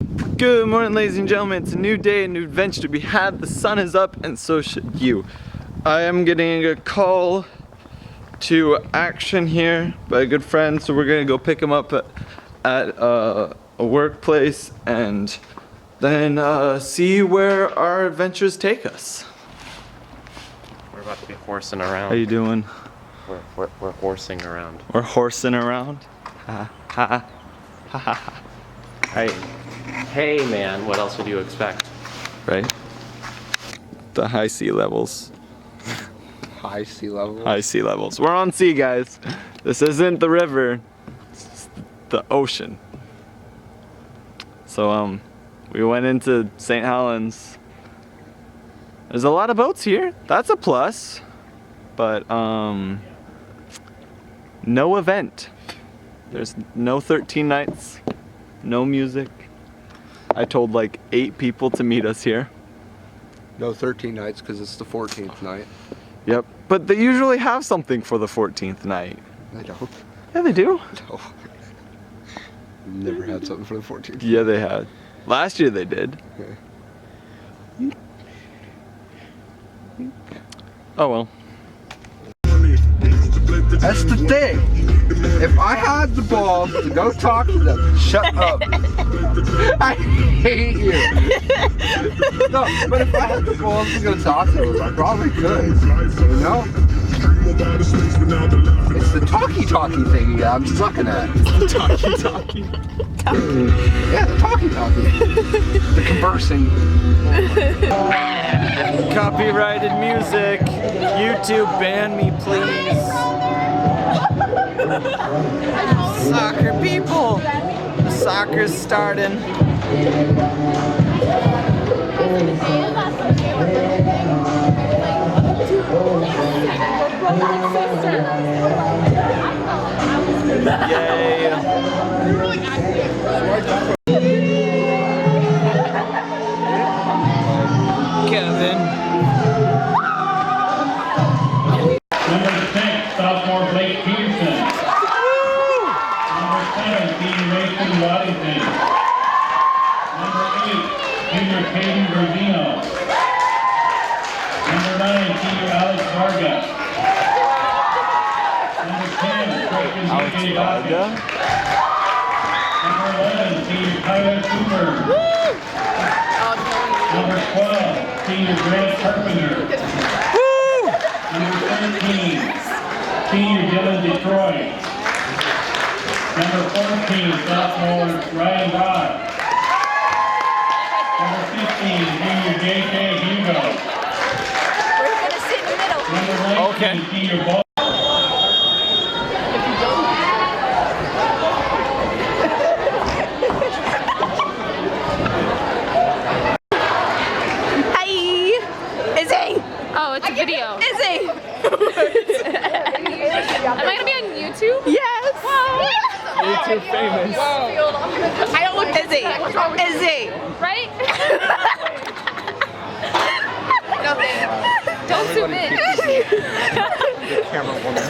Good morning, ladies and gentlemen. It's a new day, a new adventure to be had. The sun is up, and so should you. I am getting a call to action here by a good friend, so we're gonna go pick him up at a workplace and then see where our adventures take us. We're about to be horsing around. How you doing? We're horsing around. We're horsing around. Ha ha ha ha ha. Hey man, what else would you expect? Right? The high sea levels. High sea levels? High sea levels. We're on sea, guys. This isn't the river. It's the ocean. So, we went into St. Helens. There's a lot of boats here. That's a plus. But, no event. There's no 13 nights. No music. I told like 8 people to meet us here. No 13 nights because it's the 14th night. Yep. But they usually have something for the 14th night. They don't. Yeah, they do. No. Never had something for the 14th. Yeah, they had. Last year they did. Okay. Oh well. That's the thing. If I had the balls to go talk to them, shut up. I hate you. No, but if I had the balls to go talk to them, I probably could. You know? It's the talkie thing I'm sucking at. Talkie. Yeah, the talkie. The conversing. Copyrighted music. YouTube ban me, please. Soccer people. Soccer's starting. Yay. Kevin. Number 6, sophomore Blake Peterson. Number 7, senior Mason Waddington. Number 8, junior Caden Gravino. Number 9, senior Alex Vargas. Number 10, freshman DJ Dawkins. Number 11, senior Tyler Cooper. Number 12, senior Grant Carpenter. Number 13, senior Dylan Detroit. Number 14, sophomore Ryan Ross. Number 15, senior J.K. Hugo. We're gonna sit in the middle. Number 19, senior Bo. It's a video. Is he? Am I gonna be on YouTube? Yes. Wow. YouTube famous. I don't look dizzy. Is he? Right? No thanks. Don't zoom in. Camera woman.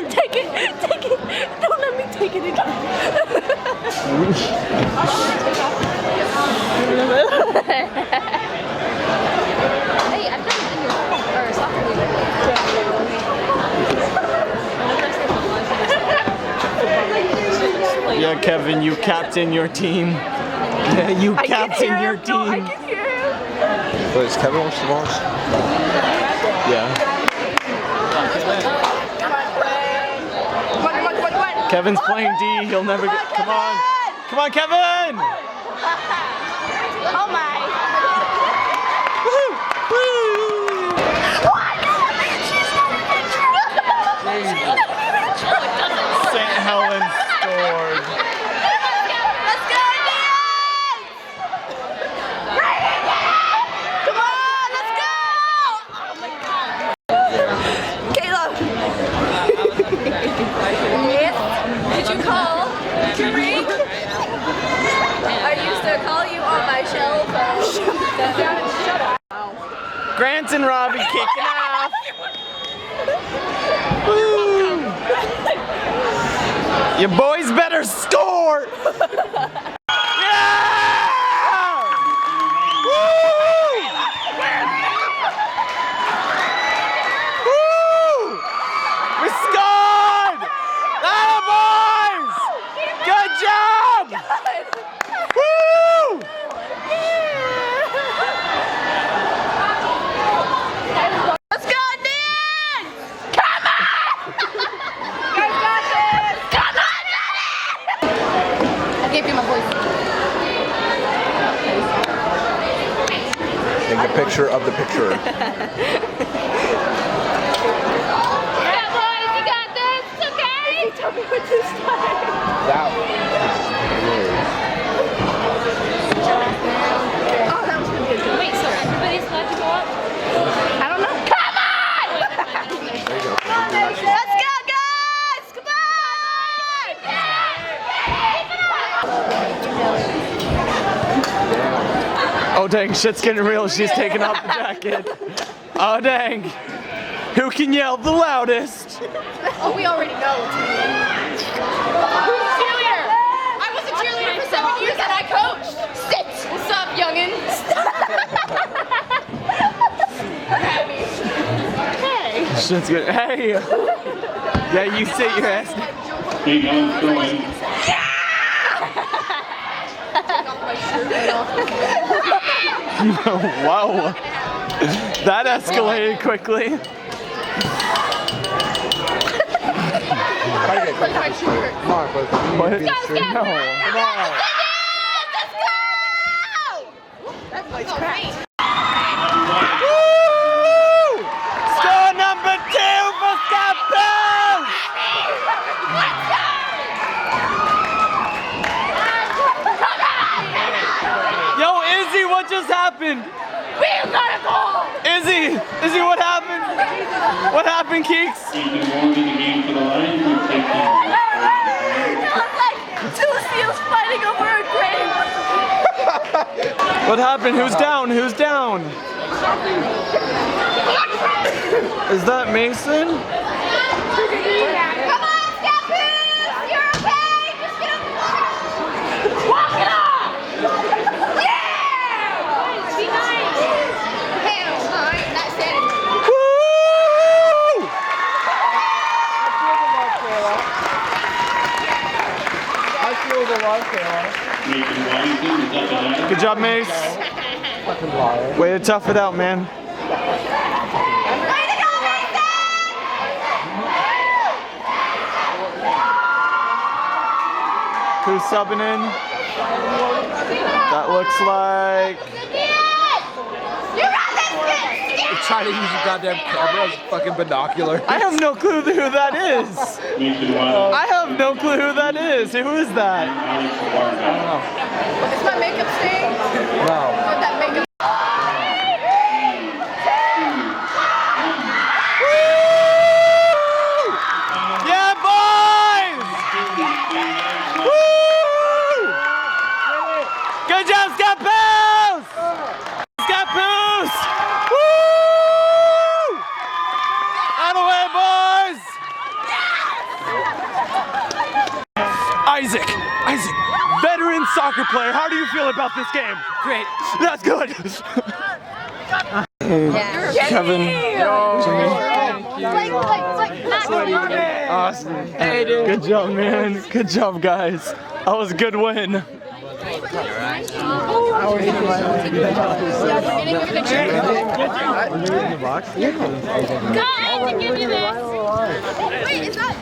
Take it. Don't let me take it again. Hey, I've done in your soccer league. Yeah, Kevin, you captain your team. Yeah, you captain your team. No, I can hear him. Wait, is Kevin watch the balls? Yeah. What? Kevin's playing D. He'll never get. Come on. Come on, Kevin! Oh my. Woo! St. Helens scored. Let's go, Indians! Come on, let's go! Oh my God. Caleb. Yes? Did you call to ring? I used to call you on my cell phone. Shut up. Grant and Robbie kicking off. Woo! You boys better score! Yeah! Woo! Woo! We scored! Atta boys! Good job! Woo! Let's go, Dan! Come on! You guys got this! Come on, Dan! I gave you my voice. Take a picture of the picture. Yeah, boys, you got this. It's okay. Tell me what to start. That Oh, that was really good. Wait, so everybody's allowed to go up? I don't know. Come on! Let's go, guys! Come on! Oh dang, shit's getting real. She's taking off the jacket. Oh dang. Who can yell the loudest? Oh, we already know. Who's a cheerleader? I was a cheerleader for 7 years and I coached. Sit! What's up, youngin'? Hey. Shit's good. Hey! Yeah, you sit your ass. Big on throwing. Wow. That escalated quickly. Come on, folks. What? Let's go! No. Come on! Let's go! That was great. Woo! Score number 2 for Scott Bell! Yo, Izzy, what just happened? We got a goal! Izzy, what happened? What happened, Keeks? Ethan Ward in the game for the Lions. Who's taking It was like 2 seals fighting over a grave. What happened? Who's down? Who's down? Is that Mason? Come on, Scapoose! You're okay! Just get up. Walk it off! Yeah! Behind! Hell, alright, that's it. Woo! I feel the love, Kayla. Nathan Washington is up and out. Good job, Mace. Fucking liar. Way to tough it out, man. Way to go, Mason! Who's subbing in? That looks like... You got this, kid! Trying to use your goddamn camera as fucking binocular. I have no clue who that is. Nathan Washington. I have no clue who that is. Who is that? Alex Vargas. Is my makeup staying? No. Or that makeup? Yeah, boys! Woo! Good job, Scott Poos! Scott Poos! Woo! Out of the way, boys! Isaac, veteran soccer player. How do you feel about this game? Great. That's good. Kevin. Awesome. Hey, dude. Good job, man. Good job, guys. That was a good win. Guys, give me this. Wait, is that?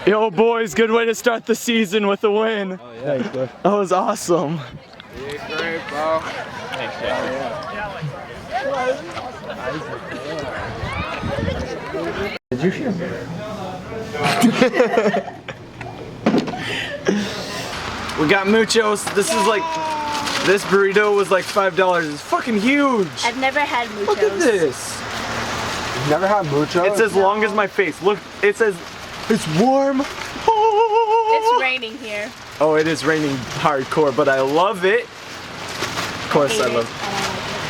Yo, boys, good way to start the season with a win. Oh, yeah. Thanks, bro. That was awesome. Yeah, great, bro. Thanks, Jason. Did you hear me? We got muchos. This is like, this burrito was like $5. It's fucking huge. I've never had muchos. Look at this. You've never had mucho? It's as long as my face. Look, it says, it's warm. Oh. It's raining here. Oh, it is raining hardcore, but I love it. Of course I love it.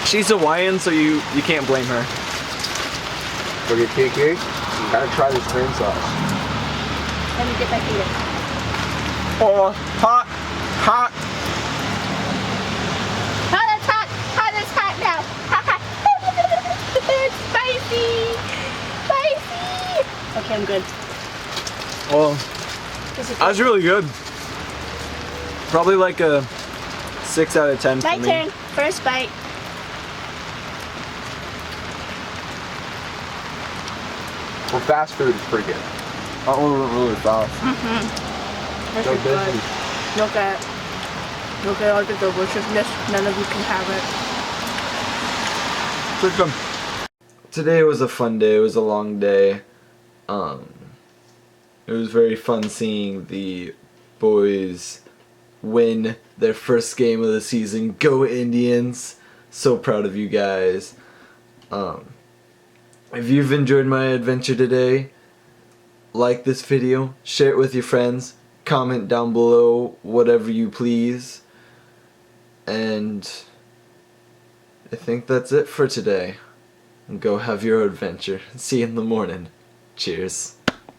She's Hawaiian, so you can't blame her. Look at Kiki. You gotta try this cream sauce. Let me dip my finger. Oh, hot, hot. Hot, that's hot. Hot, that's hot now. Hot, hot. It's spicy. Spicy. Okay, I'm good. Well, This is that was really good. Probably like a 6 out of 10 for my me. turn. First bite. For fast food, it's pretty good. That one went really fast. This So is good. busy. Look at all the deliciousness. None of you can have it. Today was a fun day. It was a long day. It was very fun seeing the boys win their first game of the season. Go Indians! So proud of you guys. If you've enjoyed my adventure today, like this video, share it with your friends, comment down below whatever you please, and I think that's it for today. Go have your adventure. See you in the morning. Cheers.